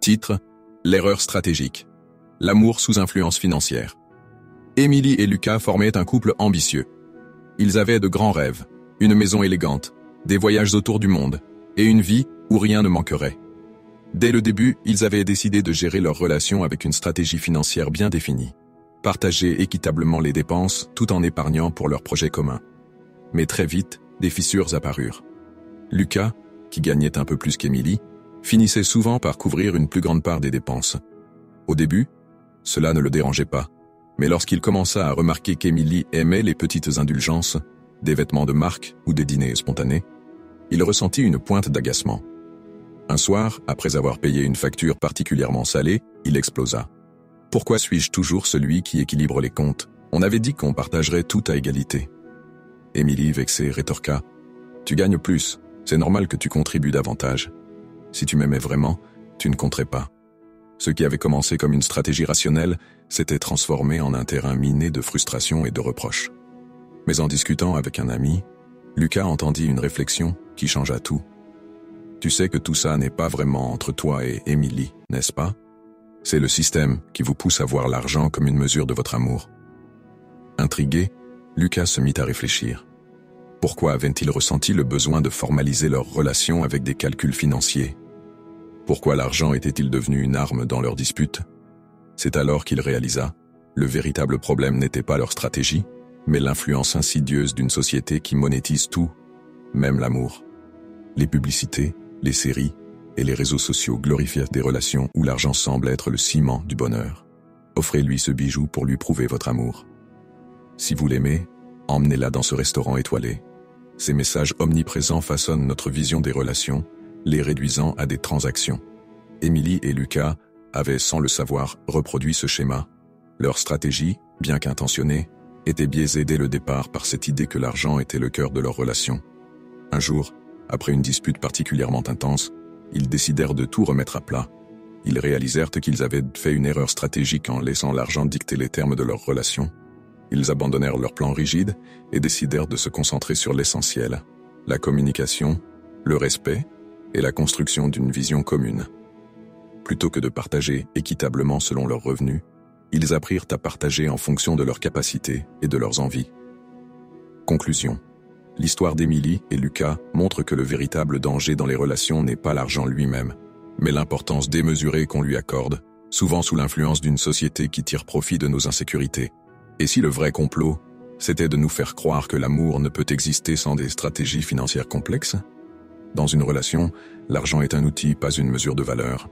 Titre: L'erreur stratégique. L'amour sous influence financière. Émilie et Lucas formaient un couple ambitieux. Ils avaient de grands rêves, une maison élégante, des voyages autour du monde, et une vie où rien ne manquerait. Dès le début, ils avaient décidé de gérer leur relation avec une stratégie financière bien définie. Partager équitablement les dépenses tout en épargnant pour leurs projets communs. Mais très vite, des fissures apparurent. Lucas, qui gagnait un peu plus qu'Émilie, finissait souvent par couvrir une plus grande part des dépenses. Au début, cela ne le dérangeait pas, mais lorsqu'il commença à remarquer qu'Émilie aimait les petites indulgences, des vêtements de marque ou des dîners spontanés, il ressentit une pointe d'agacement. Un soir, après avoir payé une facture particulièrement salée, il explosa. « Pourquoi suis-je toujours celui qui équilibre les comptes? On avait dit qu'on partagerait tout à égalité. » Émilie, vexée, rétorqua. « Tu gagnes plus, c'est normal que tu contribues davantage. Si tu m'aimais vraiment, tu ne compterais pas. » Ce qui avait commencé comme une stratégie rationnelle s'était transformé en un terrain miné de frustration et de reproches. Mais en discutant avec un ami, Lucas entendit une réflexion qui changea tout. « Tu sais que tout ça n'est pas vraiment entre toi et Émilie, n'est-ce pas? C'est le système qui vous pousse à voir l'argent comme une mesure de votre amour. » Intrigué, Lucas se mit à réfléchir. Pourquoi avaient-ils ressenti le besoin de formaliser leur relation avec des calculs financiers? Pourquoi l'argent était-il devenu une arme dans leur dispute? C'est alors qu'il réalisa, le véritable problème n'était pas leur stratégie, mais l'influence insidieuse d'une société qui monétise tout, même l'amour. Les publicités, les séries et les réseaux sociaux glorifient des relations où l'argent semble être le ciment du bonheur. Offrez-lui ce bijou pour lui prouver votre amour. Si vous l'aimez, emmenez-la dans ce restaurant étoilé. Ces messages omniprésents façonnent notre vision des relations, les réduisant à des transactions. Émilie et Lucas avaient, sans le savoir, reproduit ce schéma. Leur stratégie, bien qu'intentionnée, était biaisée dès le départ par cette idée que l'argent était le cœur de leur relation. Un jour, après une dispute particulièrement intense, ils décidèrent de tout remettre à plat. Ils réalisèrent qu'ils avaient fait une erreur stratégique en laissant l'argent dicter les termes de leur relation. Ils abandonnèrent leur plan rigide et décidèrent de se concentrer sur l'essentiel, la communication, le respect et la construction d'une vision commune. Plutôt que de partager équitablement selon leurs revenus, ils apprirent à partager en fonction de leurs capacités et de leurs envies. Conclusion. L'histoire d'Émilie et Lucas montre que le véritable danger dans les relations n'est pas l'argent lui-même, mais l'importance démesurée qu'on lui accorde, souvent sous l'influence d'une société qui tire profit de nos insécurités. Et si le vrai complot, c'était de nous faire croire que l'amour ne peut exister sans des stratégies financières complexes? Dans une relation, l'argent est un outil, pas une mesure de valeur.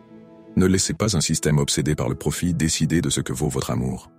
Ne laissez pas un système obsédé par le profit décider de ce que vaut votre amour.